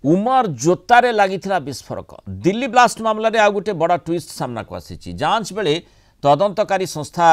Umar जोतारे लागिथिला विस्फोरक Delhi blast मामलें आ गोटे बड़ ट्विस्ट सामना को आसी जांच बेले तदंतकारी संस्था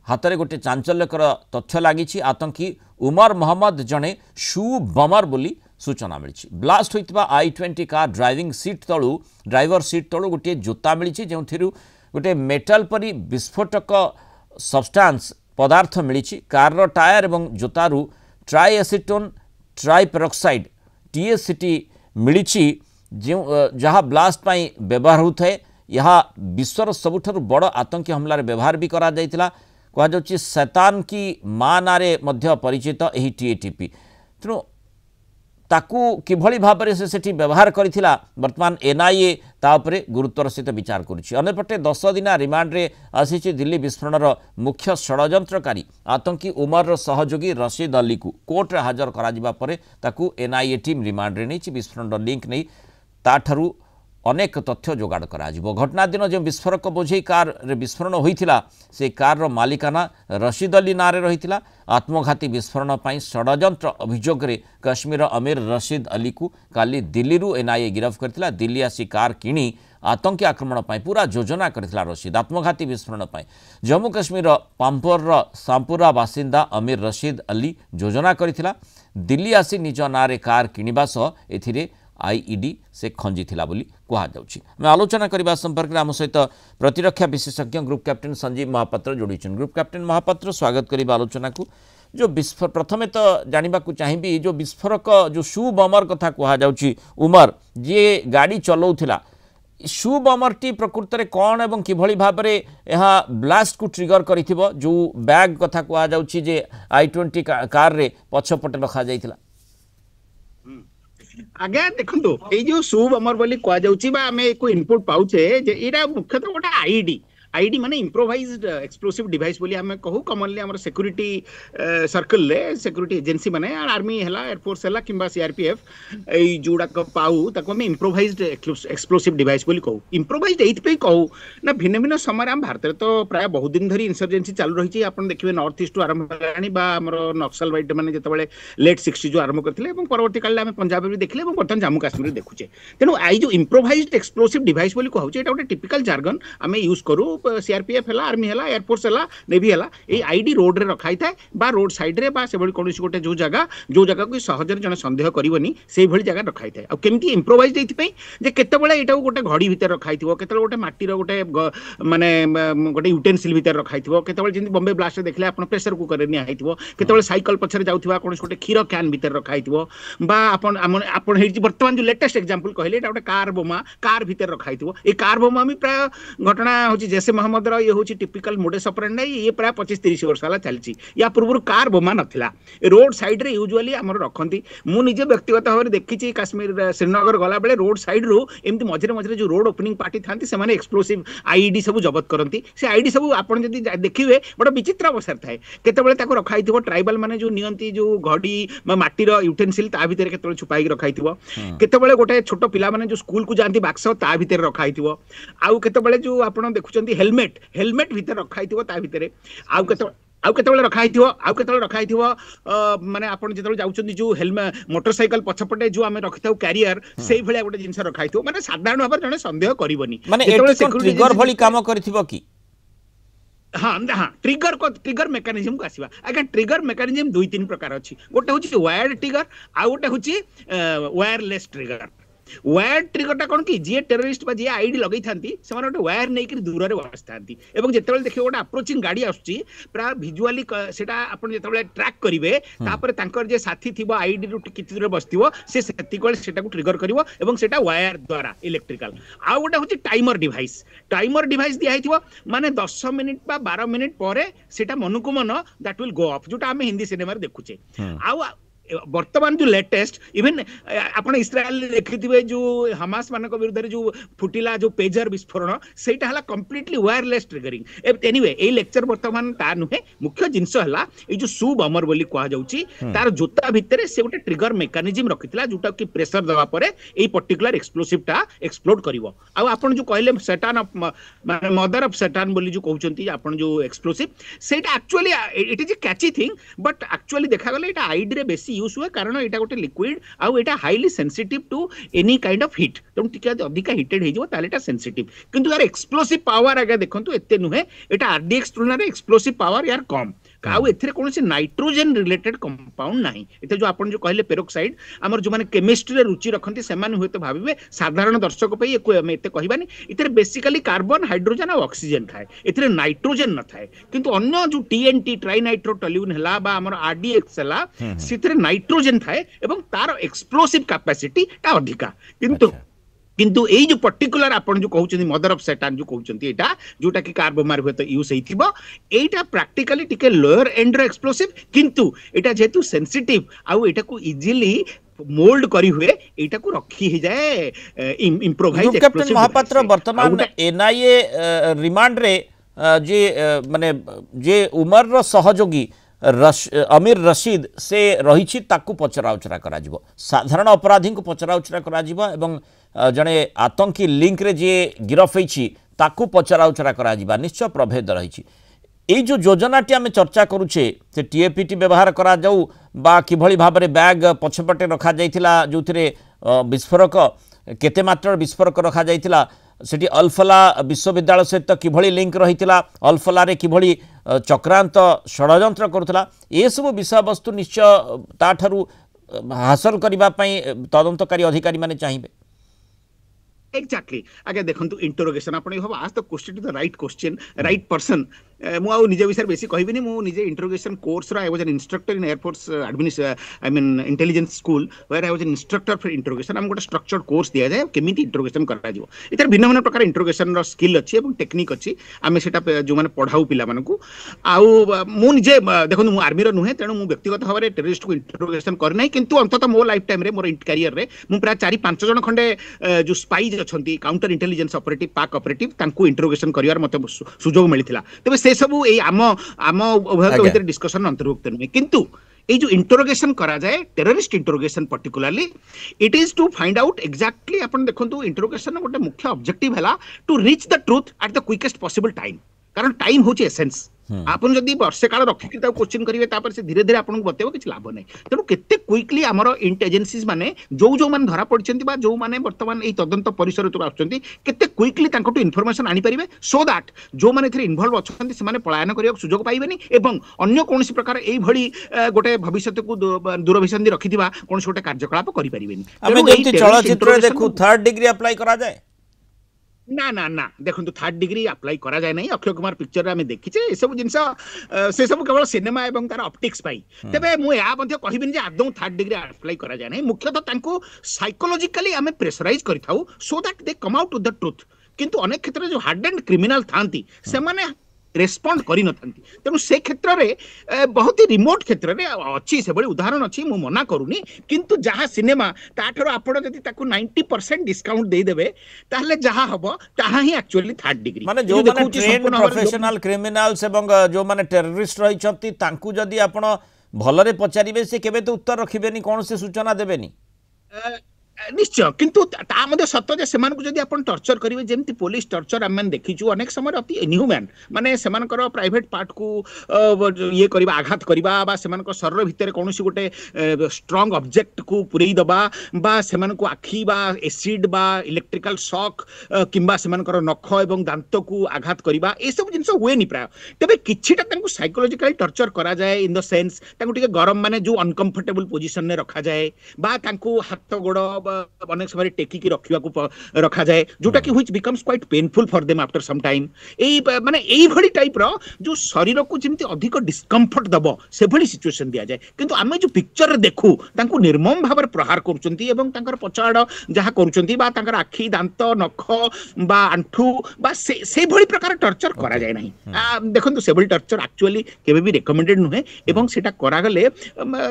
हाथ में गोटे चांचल्यकर तथ्य लगी आतंकी उमर मोहम्मद जड़े शू बमर बोली सूचना मिली ब्लास्ट होता i20 कार ड्राइवर सीट तलू गोटे जोता मिली जो गोटे मेटाल परी विस्फोटक सब्सटेंस पदार्थ मिली कार टायर और जोतारू tri acetone tri peroxide TACT मिली जहाँ ब्लास्ट पाई व्यवहार होता है यह विश्वर सबुठारु बड़ आतंकी हमलार व्यवहार भी करा जायतिला कहुच्छी शैतान की माँ नारे मध्य परिचित यही TATP तेणु ताकू किभली भाव से सेठी व्यवहार करिथिला वर्तमान NIA तापरे गुरुत्वर सहित विचार करुछि अन्यपटे 10 दिन रिमांड रे आसीछि दिल्ली विस्फोरणर मुख्य षड्यंत्रकारी आतंकी उमर सहयोगी रशीद अली को कोर्ट रे हाजर करा जिबा परे ताकू NIA टीम रिमांड रे नहीं विस्फोरण लिंक नहीं ताठारु अनेक तथ्य जोगाड़ करा जिवो घटना दिन जो विस्फोरक बोझे कार रे विस्फोरण होइथिला से कार रो मालिकाना रशीद अली नारे रहिथिला आत्मघाती विस्फोरण पाई षड्यंत्र अभियोग रे कश्मीर अमीर रशीद अली को काली दिल्ली रु NIA गिरफ्त करथिला दिल्ली आसी कार किणी आतंकी आक्रमण पाई पूरा योजना करथिला रशीद आत्मघाती विस्फोरण पाई जम्मू कश्मीर पाम्पोर सांपुरा बासिंदा अमीर रशीद अली योजना करथिला दिल्ली आसी निज नारे कार किणिबा सह एथिरे IED से खंजी थिला बोली कहा जाउछि मैं आलोचना करबा संपर्क में आम सहित प्रतिरक्षा विशेषज्ञ ग्रुप कैप्टेन संजीव महापात्र जोड़ी ग्रुप कैप्टेन महापात्र स्वागत करिबा आलोचना को जो प्रथमे तो जानिबा को चाहिबी जो विस्फोरक जो शू बमर कथा कहा जाउछि उमर जे गाड़ी चलाउथिला शू बमर टी प्रकृत में कौन एवं किभली भाव में यह ब्लास्ट को ट्रिगर करिथिबो जो बैग कथा कहा जाउछि जे i20 कार रे पछपटे रखा जाइथिला आज्ञा देखो ये जो शू बमर बोली कह इनपुट पाउचे ये मुख्यतः गोटे आईडी माने इम्प्रोवाइज्ड एक्सप्लोसिव डिवाइस बोली हमें कहू कॉमनली हमर सिक्योरिटी सर्कल ले सिक्योरिटी एजेंसी माने आर्मी हला एयरफोर्स हला किंबा CRPF ए जोड़ा को पाऊ ताको हम इम्प्रोवाइज्ड एक्सप्लोसिव डिवाइस बोली कहू इम्प्रोवाइज्ड एथ पे कहू ना भिन्न भिन्न समय हम भारत तो प्राय बहुत दिन धरी इंसर्जेंसी चालू रही आपण देखिबे नॉर्थ ईस्ट आरंभ करानी बा हमर नक्सल वाइट माने जतबेले लेट 60 जो आरंभ करथिले एवं परवर्ती काल में पंजाब भी देखले एवं बर्तन जम्मू कश्मीर देखुचे तेनु आई जो इम्प्रोवाइज्ड एक्सप्लोसिव डिवाइस बोली कहू एटा गोटे टिपिकल जार्गन हमें यूज करू CRPF है आर्मी है एयरफोर्स है नेवी है ये आईडी रोड रे रखाई था बा रोड साइड रे बा से बड़ी कोनोसी गोटे जो जगह को सहजरे जने संदेह करबनी से भली जगह रखाई था आ केमती इम्प्रोवाइज्ड एथि पई जे केतेबेले एटा गोटे घड़ी भीतर रखाई थिवो केतेबेले गोटे माटी रो गोटे माने गोटे यूटेंसिल भीतर रखाई थिवो केतेबेले जिंदी बॉम्बे ब्लास्ट देखले आपण प्रेशर कुकर रे निया हिथिवो केतेबेले साइकिल पछरे जाउथिबा कोनोसी गोटे खीर कैन भीतर रखाई थिवो बा आपण हेछि वर्तमान जो लेटेस्ट एग्जांपल कहले एटा गोटे कार बोमा कार भीतर रखाई थिवो ए कार बोमा मी प्राय घटना होछि जैसे मोहम्मद ये हूँ टिपिकल मोडेस ऑपरेंडी ये प्राय 25-30 वर्ष है चलती या पूर्व कार बोमा नाला रोड साइड रे यूजुअली आमर रखती मु निजे व्यक्तिगत भाव में देखी काश्मीर श्रीनगर गला बेले रोड साइड रू एमती मझे मझे जो रोड ओपनिंग पार्टी था से एक्सप्लोसिव आईडी सब जबत करती से आईडी सब आपड़ जब देखिए बड़ा विचित्र अवसर थाए केतबेले ताको रखाई थिवो ट्राइबल माने जो नियंती जो घड़ी माटीर यूटेंसिल ता भितर केतबेले छुपाई रखाई थिवो केतबेले गोटे छोट पिला माने जो स्कूल को जाती बाक्स ता भितर रखाई थिवो आउ केतबेले जो आपण देखुचंती हेलमेट भीतर रखाई थिवो ता भितर आउ केतबेले रखाई थिवो माने आपण जेतबेले जाउचंदी जो हेलमेट मोटरसाइकिल पछपटे जो आमे रखिथाउ कैरियर सेही भलिया गोटे जिंस रखाई थिवो माने साधारण भाबे जने संदेह करबनी माने ट्रिगर भली काम करथिवो की हाँ ट्रिगर मेकानिज्म को आसीबा आगे ट्रिगर मेकानिज्म 2-3 प्रकार अछि गोटे होछि वायर्ड ट्रिगर आ गोटे होछि वायरलेस ट्रिगर वायर ट्रिगरटा कौन कि जी टेररिस्ट बा जी आईडी लगई थांती से माने वायर नै कि दूर रे बसथांती एवं जेतेबेले देखियो गोटे अप्रोचिंग गाड़ी आछी प्राय विजुअली सेटा आपण जेतेबेले ट्रैक करिवे तापर तांकर जे साथी थिबो आईडी रु किति दूर बसथिबो से सेतिकोल सेटा को ट्रिगर करिवो एवं सेटा वायर द्वारा इलेक्ट्रिकल आ गोटे होची टाइमर डिवाइस दिया हिथिबो माने 10 मिनिट बा 12 मिनिट परे सेटा मनुको मन दैट विल गो ऑफ जोटा हमें हिंदी सिनेमा रे देखुचे आ वर्तमान जो लेटेस्ट इवन आपण इस्राएल देखिथिबे जो हमास मान विरुद्ध जो फुटिला जो पेजर विस्फोरण सेटा हला कंप्लीटली वायरलेस ट्रिगरिंग एनीवे ए लेक्चर वर्तमान ता नुहे मुख्य जिंस हला ए जो शू बमर बोली कहा जाउची तार जोता भितरे से गोटे ट्रिगर मेकानिज्म रखितला जोटा कि प्रेशर दवा परे ए पर्टिकुलर एक्सप्लोसिव टा एक्सप्लोड करिवो आ आपण जो कहले सैटान माने मदर ऑफ सैटान बोली जो कहउचंती आपण जो एक्सप्लोसिव सेटा actually it is a catchy thing but actually देखा गले एटा आईडी रे बेसी यूज हुए कारण एटा गोटे लिक्विड आउ एटा highly sensitive to any kind of heat तेणु टिके अधिक हिटेड हो एटा सेंसिटिव किंतु यार एक्सप्लोसिव पावर आगे देखो एते नुहे एटा आरडीएक्स तुलना रे एक्सप्लोसिव पावर यार कम आउ एथिरे कोनोसी नाइट्रोजन रिलेटेड कंपाउंड नाही एते जो आपण जो कहले पेरोक्साइड हमर जो माने केमिस्ट्री रे रुचि रखंती से माने होय तो भाबिबे साधारण दर्शक पई एको हम एते कहबानी इतरे बेसिकली कार्बन हाइड्रोजन और ऑक्सीजन थाए इतरे नाइट्रोजन न थाए किंतु अन्य जो टीएनटी ट्राई नाइट्रोटोल्यून हला बा हमर आरडीएक्स हला सितरे नाइट्रोजन थाए एवं तार एक्सप्लोसिव कैपेसिटी ता अधिका किंतु एई जो पर्टिकुलर आपण जो कहउछनी मदर ऑफ सैटर्न जो कहउछंती एटा जोटा कि कार्बोमार होय तो यूज हेतिबो एटा प्रैक्टिकली टिके लोअर एंड रो एक्सप्लोसिव किंतु एटा जेतु सेंसिटिव आउ एटा को इजीली मोल्ड करी हुए एटा को रखी ही जाए इंप्रोवाइज कैप्टन महापात्र वर्तमान एनआईए रिमांड रे जे माने जे उमर रो सहयोगी अमीर रशीद से रही ताकू पचरा उचरा करा जिवो साधारण अपराधी को पचरा उचरा करा जिवो एवं जड़े आतंकी लिंक रे जे गिरफ होईछि ताकू पचरा उचरा करा जिवो निश्चय प्रभेद रही ये जो योजनाटी आम चर्चा करुचे से टीएपीटी व्यवहार करा जाऊ बा किभली भाव में बैग पछपटे रखा जाइथिला जो विस्फोरक केते मात्र विस्फोरक रखा जाइथिला सेठी अल्फला विश्वविद्यालय सहित किभली लिंक रही अल्फला रे किभली चक्रांत षड्यंत्र करुला ये सब विषय वस्तु निश्चय ताठरू हासिल करने तदंतकारी अधिकारी माने चाहिए एक्जाक्टली आगे देखो इंटरोगेशन आपने आज the question to the right question right person मु निज विषय बेसी कहबिनी मु निजे इंटरोगेशन कोर्स रा I was an instructor in air force I mean intelligence school where I was an instructor for interrogation हम गोटे स्ट्रक्चर्ड कोर्स दिया जाए केमिति इंटरोगेशन करा जिवो इतर भिन्न भिन्न प्रकार इंटरोगेशन रो स्किल अछि एवं टेक्निक अछि आमे सेटा जो माने पढाऊ पिला मानकू आउ मु निजे देखो मु आर्मी रो नुहे तेनु मु व्यक्तिगत भाव टेररिस्ट को इंटरोगेशन कर नै किंतु अंततः मो लाइफ टाइम रे मोर करियर रे मु प्राय 4-5 जन खंडे जो स्पाइज अछंती काउंटर इंटेलिजेंस ऑपरेटिव पाक ऑपरेटिव तांको इंटरोगेशन करिवार मते सुजोग मिलिथिला तबे से सब ए आम उभय भीतर डिस्कशन अंतर्भुक्त नुहे किंतु ये जो इंटरोगेशन करा जाए terrorist interrogation particularly it is to find out exactly अपन देखंतु इंटरोगेशन गोटे मुख्य ऑब्जेक्टिव हैला to reach the truth at the quickest possible time कारण टाइम होची एसेंस आपन जदी वर्षे काल रखि ता क्वेश्चन करिवे तापर से धीरे धीरे आपन बतेबो किछ लाभ नै तेनु केते क्विकली हमर एजेंसीज माने जो माने धरा पड़छंती बा जो माने वर्तमान एई तदंत परिसर तो आछंती केते क्विकली तांको टू इन्फॉर्मेशन आनी परिबे सो दैट जो माने थरे इन्वॉल्व अछंती से माने पलायन करियो सुजोग पाइबेनी एवं अन्य कोनसी प्रकार एई भली गोटे भविष्यत को दूरभिसंधि रखिथिबा कोनसी गोटे कार्यकलाप करि परिबेनी हम जेंति चलचित्र देखु थर्ड डिग्री अप्लाई करा जाए ना ना ना देखो थर्ड डिग्री अप्लाई करा जाए नहीं अक्षय कुमार पिक्चर आम देखीचे ये सब जिन से सब केवल सिनेमा एवं तार ऑप्टिक्स पाई तेबे मु या मध्ये कहबिनी जे आदौ थर्ड डिग्री अप्लाई करा जाए नहीं मुख्यतः तांको साइकोलॉजिकली आम प्रेशराइज करिथाउ so that they come out with the truth किंतु अनेक क्षेत्र जो हार्डेंड क्रिमिनल थांती से माने रेस्पॉन्ड करि न थांती तेनु से क्षेत्र रे बहुत ही रिमोट क्षेत्र रे अछि से बड़ी उदाहरण अछि मु मना करूनी किंतु जहा सिनेमा ताठरो आपण जति ताकू 90% डिस्काउंट दे देबे ताहले जहा हबो ताहा ही एक्चुअली थर्ड डिग्री माने जो माने ट्रेन्ड प्रोफेशनल क्रिमिनल्स एवं जो माने टेररिस्ट रही छथि तांकू जदी आपण भलरे पचारिबे से केबे तो उत्तर रखिबेनी कोन से सूचना देबेनी निश्चय किंतु ता मध्ये सत्य जे सेमान को जदी आपण टॉर्चर करिवे जेमति पुलिस टॉर्चर हमन देखिछु अनेक समय अति इनह्यूमन माने सेमान कर प्राइवेट पार्ट को ये करबा आघात करबा बा सेमान को शरीर भितर कोनोसी गोटे स्ट्रांग ऑब्जेक्ट को पुरई दबा बा सेमान को आखी बा एसिड बा इलेक्ट्रिकल शॉक किंबा सेमान कर नख एवं दांत को आघात करबा ए सब जिंस हुए नि प्राय तबे किछिटा तांको साइकोलॉजिकल टॉर्चर करा जाए इन द सेंस तांको टिके गरम माने जो अनकंफर्टेबल पोजीशन ने रखा जाए बा तांको हाथ गोड़ अनेक समय टेकी की रखा जाए जोटा कि which becomes quite painful for them after some time एई माने एई भली टाइप रो जो शरीर को जेमति अधिक डिस्कम्फर्ट दबो से भली सिचुएशन दिया जाए किंतु आमे जो पिक्चर रे देखु तांको निर्मम भाबर प्रहार करूचंती एवं तांकर पछाड़ जहा करूचंती बा तांकर आखी दांत नख बा आंठू बा से भली प्रकार टॉर्चर करा जाए नहीं देखंतु से भली टॉर्चर एक्चुअली केबे भी रेकमेंडेड नुहे एवं सेटा करा गले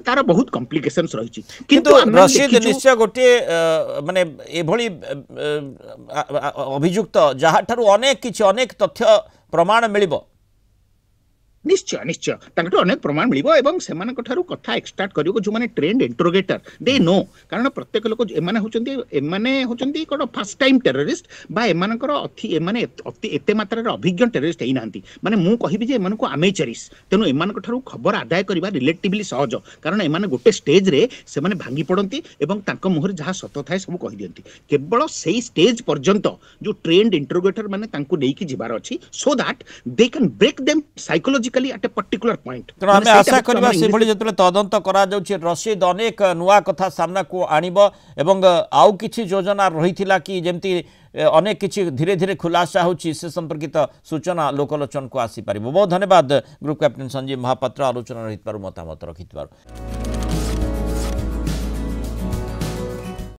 तार बहुत कॉम्प्लिकेशंस रहिछि किंतु रशीद निश्चय गोटे माने एभली अभियुक्त जहाँ ठारू अनेक किछि अनेक तथ्य प्रमाण मिलिबो निश्चय निश्चय तांकटो अनेक प्रमाण मिलिबो एवं सेमानक ठारू कथा एक्सट्रैक्ट करियो जो माने ट्रेंड इंटरोगेटर दे नो कारण प्रत्येक लोक एमाने होचंती कोन फर्स्ट टाइम टेररिस्ट बा एमानकर अथि एमाने एते मात्रा रे अभिज्ञ टेररिस्ट हेई नांती माने मु कहिबि जे एमानको अमेचरिस तेनु एमानक ठारू खबर आदाय करिबा रिलेटिवली सहज कारण एमाने गोटे स्टेज रे से माने भांगी पड़ंती एवं तांको मुहर जहा सत थाए सब कहि दियंती केवल सेही स्टेज पर्यंत जो ट्रेंड इंटरोगेटर माने तांको नेकी जिबार अछि so that they can break them psychologically at a particular point तेणु आम आशा करवा से भली जतले तदंत करा जाउछि रशीद अनेक नुआ कथा सामना को आनिबो एवं आउ किछि योजना रहिथिला कि जेमति अनेक किछि धीरे धीरे खुलासा होछि से संपर्कित सूचना लोकलोचन को आसी पारिबो। बहुत धन्यवाद ग्रुप कैप्टन संजीव महापात्र आलोचना रहित मतामत रखित।